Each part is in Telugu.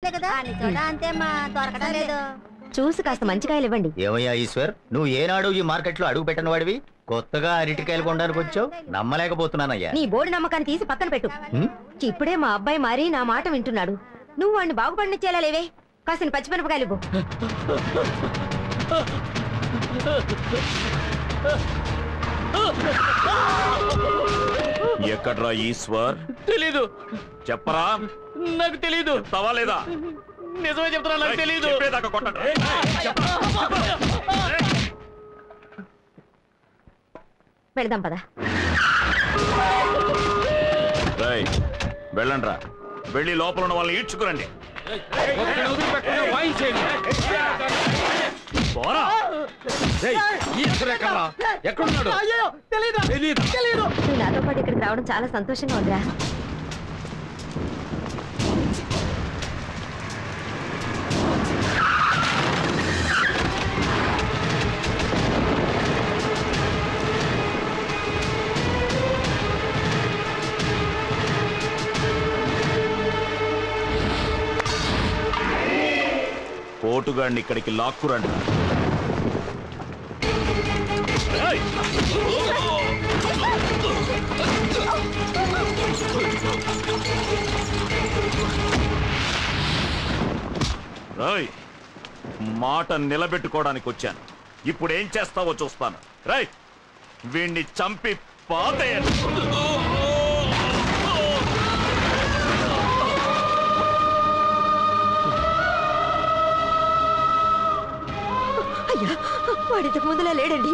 అంతే కదా అంతే మా దొరకడం లేదు. చూసి కాస్త మంచి కాయలు ఇవ్వండి. ఏమయ్యా ఈశ్వర్, నువ్వు ఏనాడు ఈ మార్కెట్ లో అడుగు పెట్టిన వాడివి కొత్తగా అరటికాయలు కొనడానికి వచ్చావు? నమ్మలేకపోతున్నానయ్యా. నీ బోర్డు నమ్మకాన్ని తీసి పక్కన పెట్టు. ఇప్పుడే మా అబ్బాయి మారి నా మాట వింటున్నాడు. నువ్వు వాడిని బాగుపడినిచ్చేలా లేవే. కాసిన పచ్చిమిరపకాయలు ఇవ్వు. ఎక్కడ్రా ఈశ్వర్? తెలీదు. చెప్పరా. నాకు తెలీదు. తవాలేదా? నిజమే చెప్తున్నా, నాకు తెలీదు. వెళదాం పదా. వెళ్ళండ్రా, వెళ్ళి లోపల ఉన్న వాళ్ళని ఈడ్చుకురండి. నాతో పాటు ఇక్కడికి రావడం చాలా సంతోషంగా ఉందిరా. పోటుగాడిని ఇక్కడికి లాక్కురండి. మాట నిలబెట్టుకోవడానికి వచ్చాను. ఇప్పుడు ఏం చేస్తావో చూస్తాను. రై, వీణ్ణి చంపి పాతేయండి. అయ్యా, వాడు ఇంతకు ముందులా లేడండి.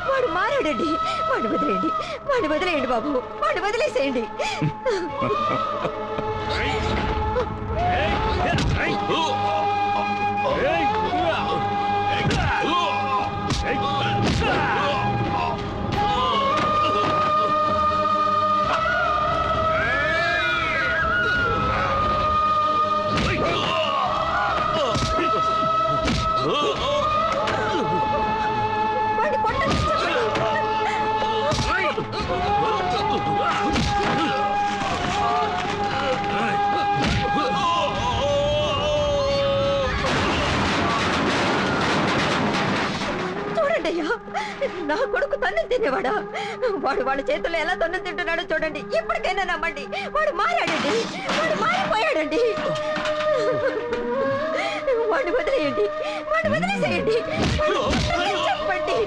వాడు మారాడండి. వాడిని వదిలేయండి, వాడిని వదిలేయండి బాబు, వాడిని వదిలేసేయండి. నా కొడుకు తన్నులు తినేవాడా? వాడు వాళ్ళ చేతుల్లో ఎలా తన్నులు తింటున్నాడో చూడండి. ఎప్పటికైనా నమ్మండి, వాడు మారాడండి, వాడు మారిపోయాడండి. వాడిని వదిలేయండి, వాడిని వదిలేసేయండి, చెప్పండి.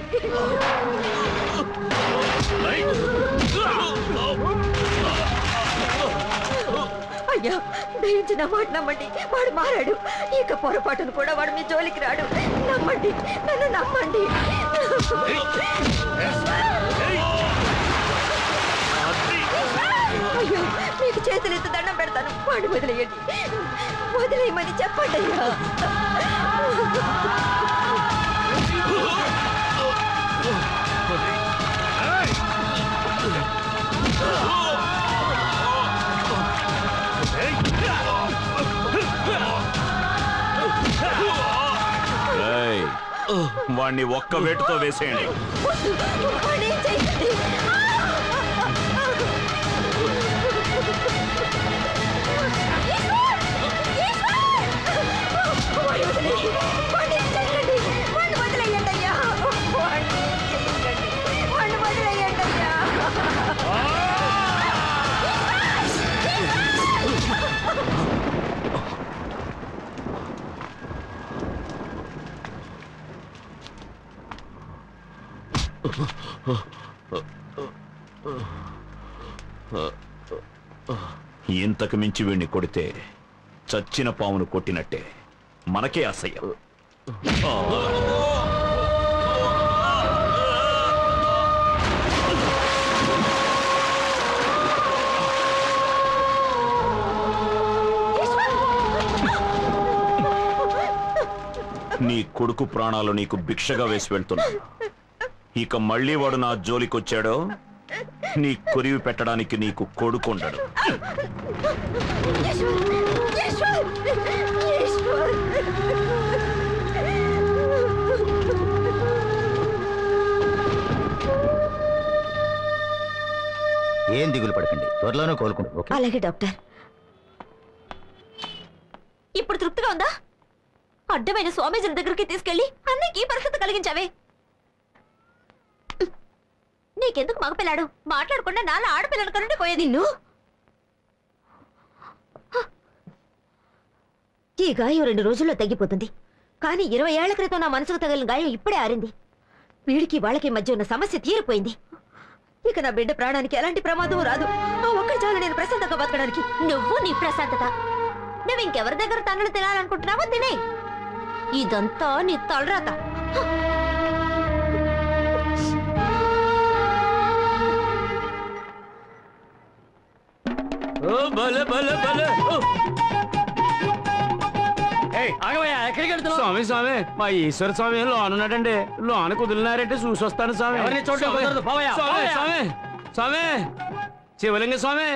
అయ్యా, దయించి నా మాట నమ్మండి. వాడు మారాడు. ఇక పొరపాటును కూడా వాడు మీ జోలికి రాడు. నమ్మండి, నన్ను నమ్మండి. అయ్యో, మీకు చేతులెత్తి దండం పెడతాను. వాడు వదిలేయండి, వదిలేయమని చెప్పండి అయ్యా. వాణ్ణి ఒక్క వేటుతో వేసేయండి. ఇంతకు మించి వీణ్ణి కొడితే చచ్చిన పామును కొట్టినట్టే. మనకే అసహ్యం. నీ కొడుకు ప్రాణాలు నీకు భిక్షగా వేసి వెళ్తున్నాను. ఇక మళ్ళీ వాడు నా జోలికొచ్చాడో నీ కొరివి పెట్టడానికి నీకు కొడుకుండడు. ఏం దిగులు పడకండి, త్వరలోనే కోలుకుంటాం. అలాగే డాక్టర్. ఇప్పుడు తృప్తి విరక్తిగా ఉందా? అడ్డమైన స్వామీజీల దగ్గరికి తీసుకెళ్లి అన్నకి పరిస్థితి కలిగించావే. నీకెందుకు మగపిల్లాడు? మాట్లాడకుండా నాలో ఆడపిల్లను కనుండి పోయేది. నిన్ను ఈ గాయం 2 రోజుల్లో తగ్గిపోతుంది. కానీ 20 ఏళ్ల క్రితం నా మనసుకు తగిలిన గాయం ఇప్పుడే ఆరింది. వీడికి వాళ్ళకి మధ్య ఉన్న సమస్య తీరిపోయింది. ఇక నా బిడ్డ ప్రాణానికి ఎలాంటి ప్రమాదం రాదు. ఆ ఒక్కడి చాలు నేను ప్రశాంతంగా బతకడానికి. నువ్వు నీ ప్రశాంతత, నువ్వు ఇంకెవరి దగ్గర తన్నులు తినాలనుకుంటున్నావో తినే. ఇదంతా నీ తలరాత. ఎక్కడికి వెళ్తున్నావు? స్వామి స్వామి మా ఈశ్వర స్వామి లోన్ ఉన్నాడండి. లోన కుదిలినారంటే చూసి వస్తాను స్వామి. ఎవరిని చూడటం కుదరదు, పోవయ్యా, స్వామి పోవయ్యా. స్వామి స్వామి శివలింగ స్వామి.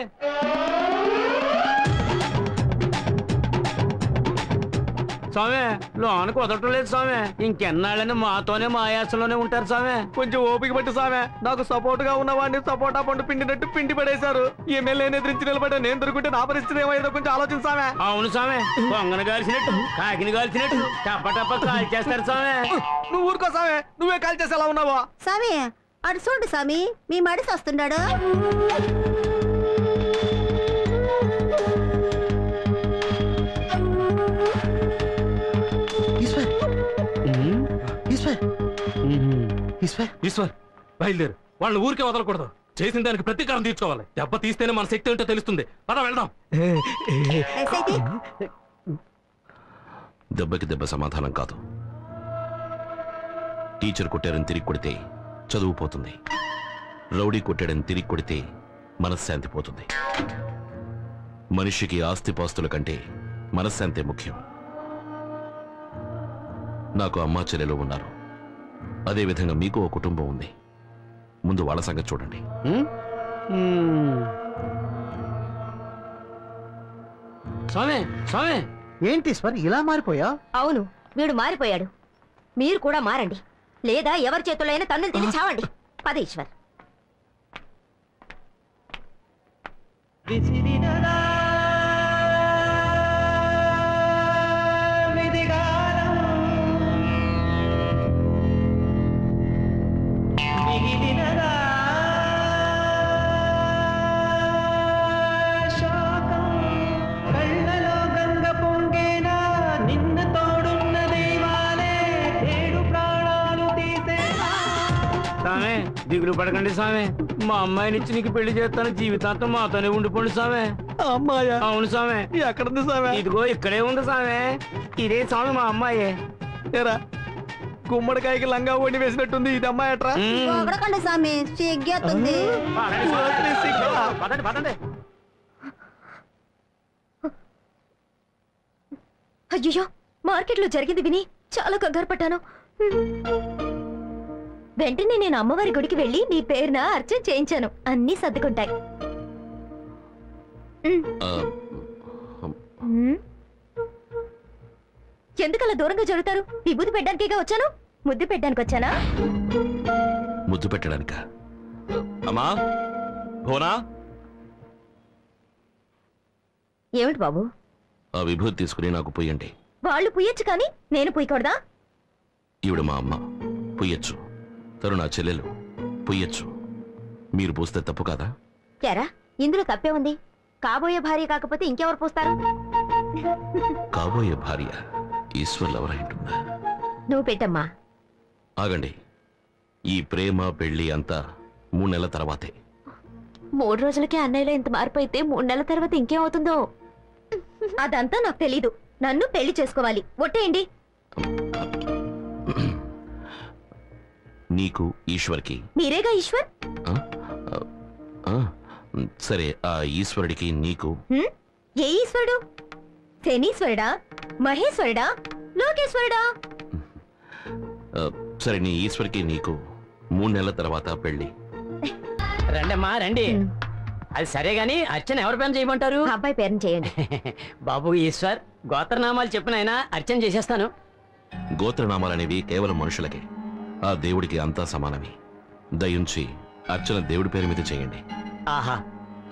స్వామి లోన కుదరటం లేదు స్వామి. ఇంకెన్నాళ్ళని మాతోనే మా ఆయాసంలోనే ఉంటారు స్వామి. కొంచెం ఓపిక పట్టి స్వామి. నాకు సపోర్ట్ గా ఉన్న వాడిని సపోర్టా పండు పిండినట్టు పిండి పడేశారు. ఎమ్మెల్యేని ఎదిరించి నిలబడ్డా నేను దొరుకుంటే నా పరిస్థితి ఏమైందో కొంచెం ఆలోచించామే. అవును స్వామి, పొంగను కాల్చినట్టు కాకిని కాల్చినట్టు టప్ప టప్ప కాల్ చేస్తారు స్వామి. నువ్వు ఊరుకో స్వామి, నువ్వే కాల్ చేసి ఎలా ఉన్నావో. స్వామి అటు చూడు స్వామి, మీ మడిసి వస్తున్నాడు. ఈశ్వర్ బయలుదేరు. వాళ్ళని ఊరికే వదలకూడదు. చేసిన దానికి ప్రతీకారం తీర్చుకోవాలి. దెబ్బ తీస్తేనే మన శక్తి ఏంటో తెలుస్తుంది. పద వెళ్దాం. దెబ్బకి దెబ్బ సమాధానం కాదు. టీచర్ కొట్టారని తిరిగి కొడితే చదువు పోతుంది. రౌడీ కొట్టాడని తిరిగి కొడితే మనశ్శాంతి పోతుంది. మనిషికి ఆస్తిపాస్తుల కంటే మనశ్శాంతే ముఖ్యం. నాకు అమ్మా చెల్లెలు ఉన్నారు. అదేవిధంగా మీకు ఓ కుటుంబం ఉంది. ముందు వాళ్ళ సంగతి చూడండి. స్వామి స్వామి ఏంటి ఈశ్వర్ ఇలా మారిపోయా? అవును, వీడు మారిపోయాడు. మీరు కూడా మారండి, లేదా ఎవరి చేతుల్లో అయినా తన్నులు తిని చావండి. పద ఈశ్వర్. స్వామి దిగులు పడకండి స్వామి. మా అమ్మాయినిచ్చి నీకు పెళ్లి చేస్తాను. జీవితాంతం మాతోనే ఉండిపోండి స్వామి. అమ్మాయా? అవును స్వామి. ఎక్కడుంది స్వామి? ఇదిగో ఇక్కడే ఉంది స్వామి. ఇదే స్వామి మా అమ్మాయి. ఏరా గుమ్మడికాయకి లంగా ఓడి వేసినట్టుంది. ఇది అమ్మాయి అట్రా. ఒకడకండి స్వామి, సిగ్గేస్తుంది. పదండి పదండి. అయ్యో, మార్కెట్లో జరిగింది విని చాలా కంగారు పడ్డాను. వెంటనే నేను అమ్మవారి గుడికి వెళ్ళి నీ పేరున అర్చన చేయించాను. అన్నీ సర్దుకుంటాయి. ఎందుకలా దూరంగా జరుగుతారు? విభూతి పెట్టడానికిగా వచ్చాను. ముద్దు పెట్టడానికి వచ్చానా? ముద్దు పెట్టడానిక? అమ్మా భోనా, ఏమిటి బాబు? ఆ విభూతి తీసుకుని నాకు పొయ్యండి. వాళ్ళు పుయ్యొచ్చు కానీ నేను పుయ్యకూడదా? ఈవిడ మా అమ్మ, పొయ్యొచ్చు. తను నా చెల్లెలు, పొయ్యొచ్చు. మీరు పూస్తే తప్పు కాదా? ఎరా, ఇందులో తప్పే ఉంది. కాబోయే భార్య కాకపోతే ఇంకెవరు పూస్తారు? కాబోయే భార్య ఈశ్వర్లు ఎవరైంటుందా? నువ్వు పెట్టమ్మా. ఆగండి. ఈ ప్రేమ పెళ్లి అంతా 3 నెలల తర్వాతే. 3 రోజులకే అన్నయ్యలో ఇంత మార్పు అయితే 3 నెలల తర్వాత ఇంకేమవుతుందో అదంతా నాకు తెలీదు. నన్ను పెళ్లి చేసుకోవాలి. ఒట్టేయండి. నీకు ఈశ్వర్కి. మీరేగా ఈశ్వర్. సరే, ఆ ఈశ్వరుడికి నీకు. ఏ ఈశ్వరుడు? శనీశ్వరుడా, మహేశ్వరుడా, లోకేశ్వరుడా? సరే, నీ ఈశ్వర్కి నీకు 3 నెలల తర్వాత పెళ్లి. రండమ్మా రండి. అది సరే గాని అర్చన ఎవరి పైన చేయమంటారు? అబ్బాయి పేరుని చేయండి. బాబు ఈశ్వర్, గోత్రనామాలు చెప్పినైనా అర్చన చేసేస్తాను. గోత్రనామాలనేవి కేవలం మనుషులకే. ఆ దేవుడికి అంతా సమానమే. దయుంచి అర్చన దేవుడి పేరు మీద చేయండి. ఆహా,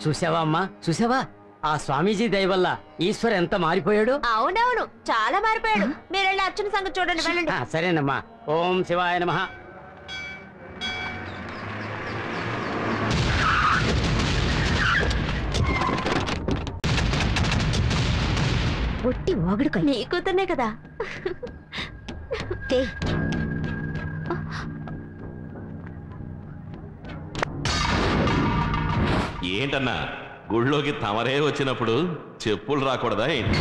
చూసావా అమ్మా, చూసావా? ఆ స్వామీజీ దయ వల్ల ఈశ్వర్ ఎంత మారిపోయాడు. అవునవును, చాలా మారిపోయాడు. మీరు వెళ్ళి అర్చన సంగతి చూడండి, వెళ్ళండి. సరేనమ్మా. ఓం శివాయ నమః. ఒట్టి వాగుడు నీ కూతుర్నే కదా. ఏంటన్నా గుళ్ళోకి తమరే వచ్చినప్పుడు చెప్పులు రాకూడదా ఏంటి?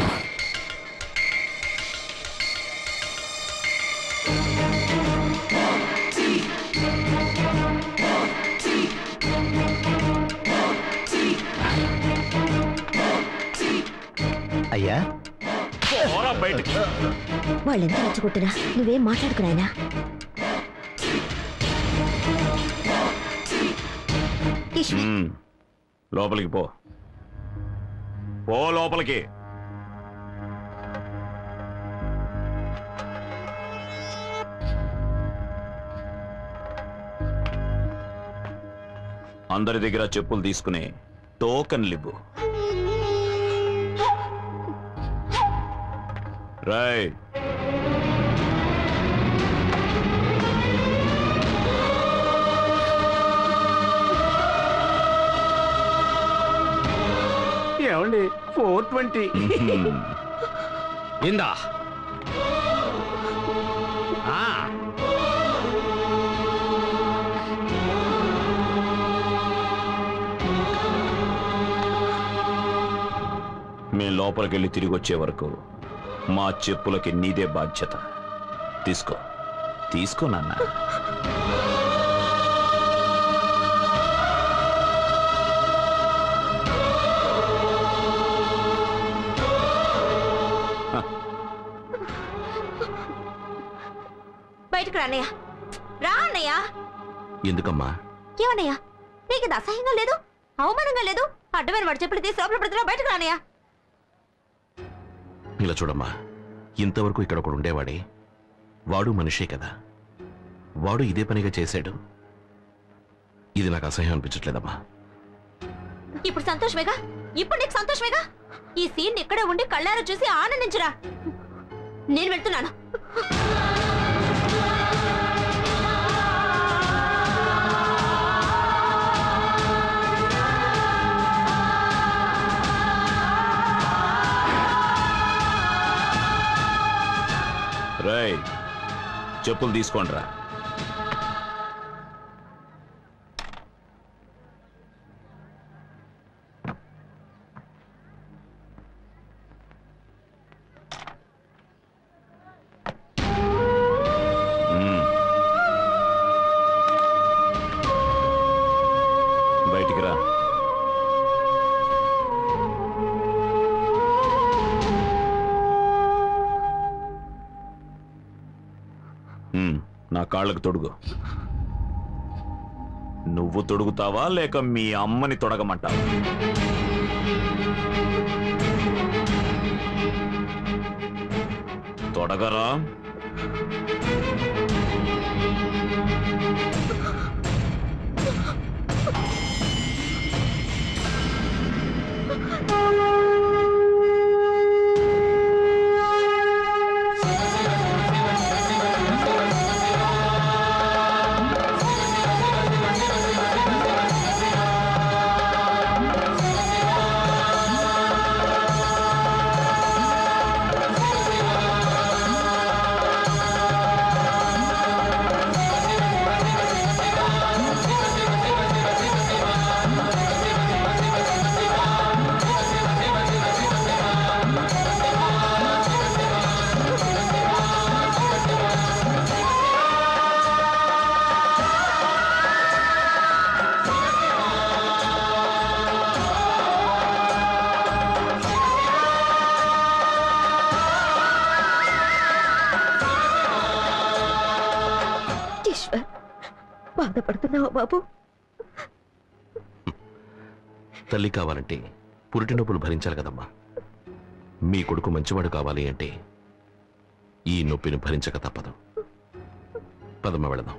అయ్యా బయటికి వాళ్ళెంత నచ్చగొట్టినా నువ్వేం మాట్లాడుకున్నాయనా? లోపలికి పో లోపలికి. అందరి దగ్గర చెప్పులు తీసుకుని టోకన్లు ఇవ్వు. రాయ్. ఏమండి 420 ఇందా. మేం లోపలికెళ్ళి తిరిగి వచ్చే వరకు మా చెప్పులకి నీదే బాధ్యత. తీసుకో నాన్న. బయటకు రా అన్నయ్య. రా అన్నయ్య. ఎందుకమ్మా? ఏమన్నయ్యా, నీకు ఇది అసహ్యంగా లేదు, అవమానంగా లేదు? అడ్డమైన వాడు చెప్పులు తీసి లోపల పెడుతున్నా. బయటకు రా అన్నయ్య. ఇలా చూడమ్మా, ఇంతవరకు ఇక్కడ ఒకడు ఉండేవాడే, వాడు మనిషే కదా, వాడు ఇదే పనిగా చేశాడు. ఇది నాకు అసహ్యం అనిపించట్లేదమ్మా. ఇప్పుడు సంతోషమేగా? ఇప్పుడు నీకు సంతోషమేగా? ఈ సీన్ ఇక్కడే ఉండి కళ్ళారా చూసి ఆనందించురా. నేను వెళ్తున్నాను. రాయ్, చెప్పులు తీసుకోండిరా. బయటికి రా. నా కాళ్ళకు తొడుగు. నువ్వు తొడుగుతావా లేక మీ అమ్మని తొడగమంటావా? తొడగరా. బాధపడుతున్నావా బాబు? తల్లి కావాలంటే పురిటి నొప్పులు భరించాలి కదమ్మా. మీ కొడుకు మంచివాడు కావాలి అంటే ఈ నొప్పిని భరించక తప్పదు. పదమ్మ, వెళదాం.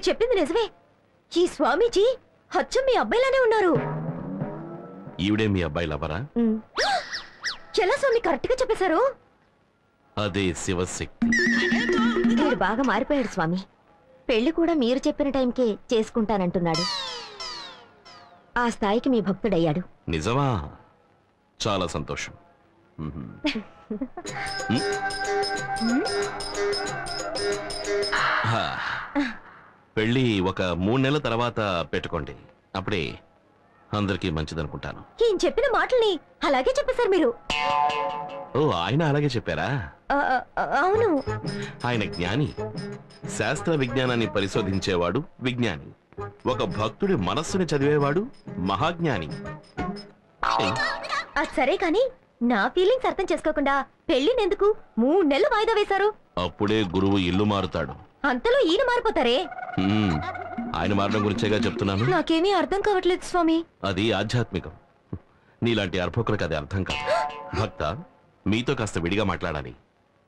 మీరు చెప్పింది నిజమే. ఈ స్వామీజీ అచ్చం మీ అబ్బాయిలానే ఉన్నారు. ఈవిడే మీ అబ్బాయి లవరా? ఎలా స్వామి కరెక్ట్ గా చెప్పేశారు? అదే శివశక్తి. వీడు బాగా మారిపోయాడు స్వామి. పెళ్లి కూడా మీరు చెప్పిన టైంకే చేసుకుంటానంటున్నాడు. ఆ స్థాయికి మీ భక్తుడయ్యాడు. నిజమా? చాలా సంతోషం. పెళ్ళి ఒక 3 నెలల తర్వాత పెట్టుకోండి. అప్పుడే అందరికీ మంచిదనుకుంటాను. ఈయన చెప్పిన మాటల్ని అలాగే చెప్పేశారు మీరు. ఓ, ఆయన అలాగే చెప్పారా? అవును. ఆయన జ్ఞాని. శాస్త్ర విజ్ఞానాన్ని పరిశోధించేవాడు విజ్ఞాని. ఒక భక్తుడి మనస్సుని చదివేవాడు మహాజ్ఞాని. అది సరే కాని నా ఫీలింగ్స్ అర్థం చేసుకోకుండా పెళ్లినెందుకు 3 నెలలు వాయిదా వేశారు? అప్పుడే గురువు ఇల్లు మారుతాడు. అంతలో ఈయన మారిపోతారే? ఆయన మారడం గురించేగా చెప్తున్నాను. నాకేమీ అర్థం కావట్లేదు స్వామి. అది ఆధ్యాత్మికం. నీలాంటి అర్భకులకు అది అర్థం కాదు. భక్త, మీతో కాస్త విడిగా మాట్లాడాలి.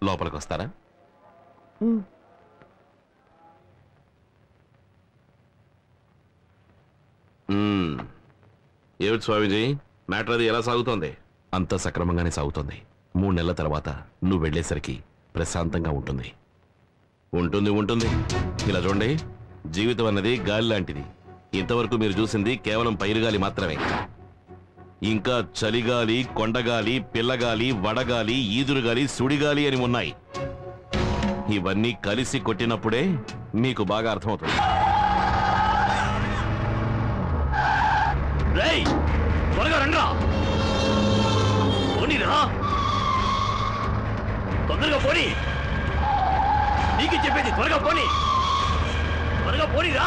లోపలికి వస్తారా? ఏమిటి స్వామీజీ, మ్యాటర్ అది ఎలా సాగుతోంది? అంత సక్రమంగానే సాగుతోంది. 3 నెలల తర్వాత నువ్వు వెళ్ళేసరికి ప్రశాంతంగా ఉంటుంది. ఉంటుంది ఉంటుంది. ఇలా చూడండి, జీవితం అన్నది గాలి లాంటిది. ఇంతవరకు మీరు చూసింది కేవలం పైరుగాలి మాత్రమే. ఇంకా చలిగాలి, కొండగాలి, పిల్లగాలి, వడగాలి, ఈదురుగాలి, సుడిగాలి అని ఉన్నాయి. ఇవన్నీ కలిసి కొట్టినప్పుడే మీకు బాగా అర్థమవుతుంది. త్వరగా రండ్రా, పోనీరా, తొందరగా పోనీ. నీకు చెప్పేది త్వరగా పోనీ, త్వరగా పోనీరా.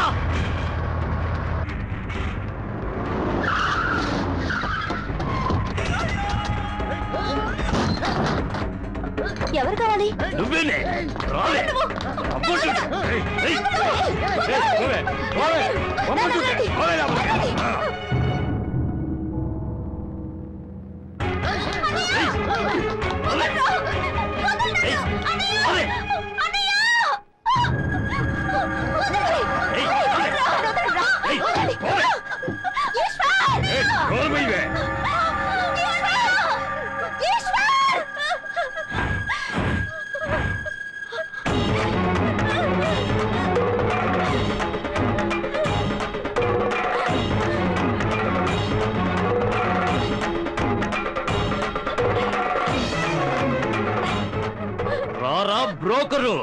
ఎవరు కావాలి? నువ్వేనే రాలే. బ్రోకరు,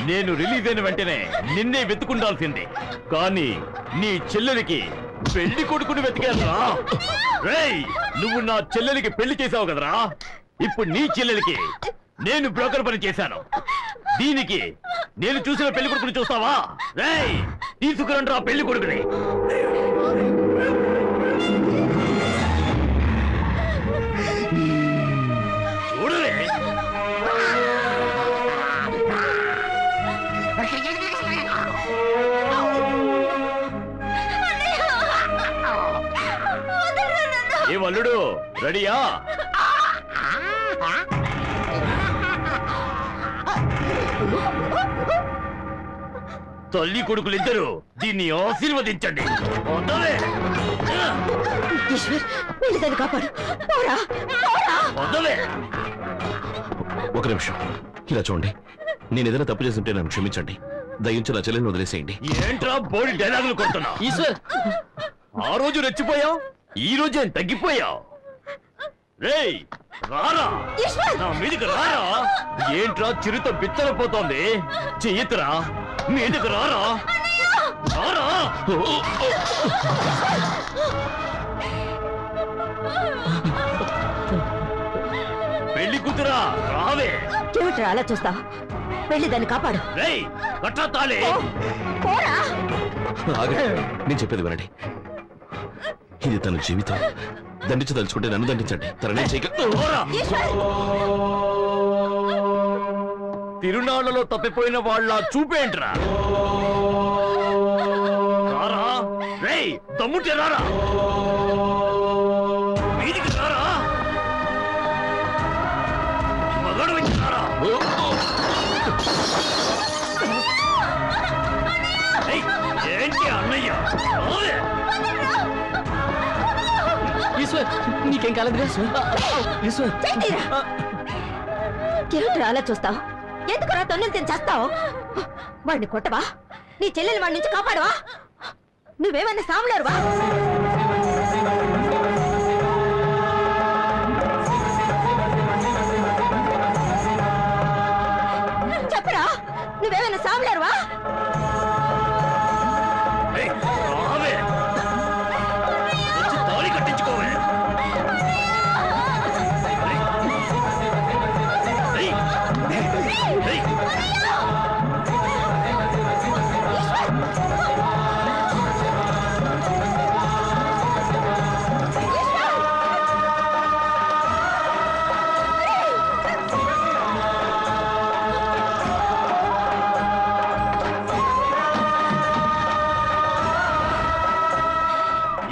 నేను రిలీజ్ అయిన వెంటనే నిన్నే వెతుకుండాల్సింది. కానీ నీ చెల్లెలికి పెళ్లి కొడుకుని వెతికారా? రేయ్, నువ్వు నా చెల్లెలికి పెళ్లి చేసావు కదరా. ఇప్పుడు నీ చెల్లెలికి నేను బ్రోకర్ పని చేశాను. దీనికి నేను చూసిన పెళ్లి కొడుకుని చూస్తావా? రేయ్, తీసుకురండ్రా పెళ్లి కొడుకుని. చూడలే, ఏ వల్లుడు, రెడీయా? తల్లి కొడుకులిద్దరూ దీన్ని ఆశీర్వదించండి. ఒక నిమిషం, ఇలా చూడండి. నేను ఏదైనా తప్పు చేస్తుంటే నన్ను క్షమించండి. దయించి నా చెల్లెల్ని వదిలేసేయండి. ఏంట్రా బోడి డైలాగులు కొడుతున్నా? ఈశ్వర్, ఆ రోజు రెచ్చిపోయావు, ఈ రోజు ఏం తగ్గిపోయావు? రేయ్, రారా, నా మీదికి రారా. ఏంట్రా చిరుత బిత్తరపోతోంది? చెయ్యతురా, మీదికి రారా, రారా. పెళ్లి కూతురా, రావే. ఏమిట్రా అలా చూస్తావు? వెళ్ళి దాన్ని కాపాడు. రేయ్, కట్టా తాళే. నేను చెప్పేది వినండి. ఇది తన జీవితం. దండించదలుచుకుంటే నన్ను దండించండి. తననే తిరునాళ్లలో తప్పిపోయిన వాళ్ళ చూపేంట్రా? రారా, రేయ్, దమ్ముంటే రారా, వీధికి రారా, మగాడు వచ్చి రారా. అందుకే అన్నయ్య ఈశ్వర్ నీకేం కాలేదుగా ఈశ్వర్ ఏమిటి అలా చూస్తావు? ఎందుకు రా తన్నులు తిని చేస్తావు? వాడిని కొట్టవా? నీ చెల్లెలు వాడి నుంచి కాపాడవా? నువ్వేమన్నా సాములారువా? చెప్పరా, నువ్వేమైనా సాములారువా? తాళి కట్టించుకోవే.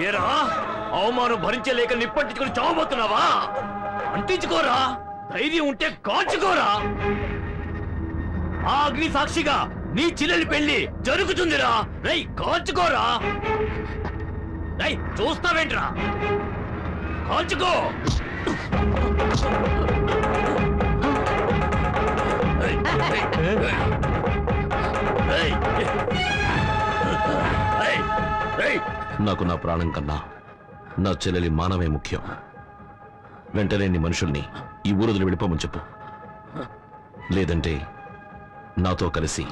ఏరా, అవమానం భరించలేక నిప్పంటించుకుని చావబోతున్నావా? అంటించుకోరా, ధైర్యం ఉంటే కాల్చుకోరా. ఆ అగ్ని సాక్షిగా నీ చెల్లెలి పెళ్లి జరుగుతుందిరా. రై కాల్చుకోరా. రై చూస్తావేంట్రా, కాల్చుకో. నాకు నా ప్రాణం కన్నా నా చెల్లెలి మానవే ముఖ్యం. వెంటనే నీ మనుషుల్ని ఈ ఊరుదులు వెళ్ళిపోమని చెప్పు. లేదంటే నాతో కలిసి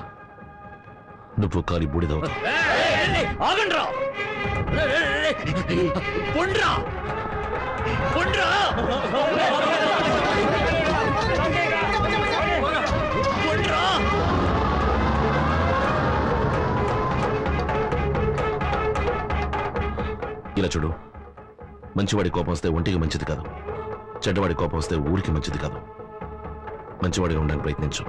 నువ్వు కాలి బూడిదవుతావు. ఆగండ్రా, పొండ్రా పొండ్రా పొండ్రా. ఇలా చూడు, మంచివాడి కోపం వస్తే ఒంటికి మంచిది కాదు, చెడ్డవాడి కోపం వస్తే ఊరికి మంచిది కాదు. మంచివాడిగా ఉండడానికి ప్రయత్నించు.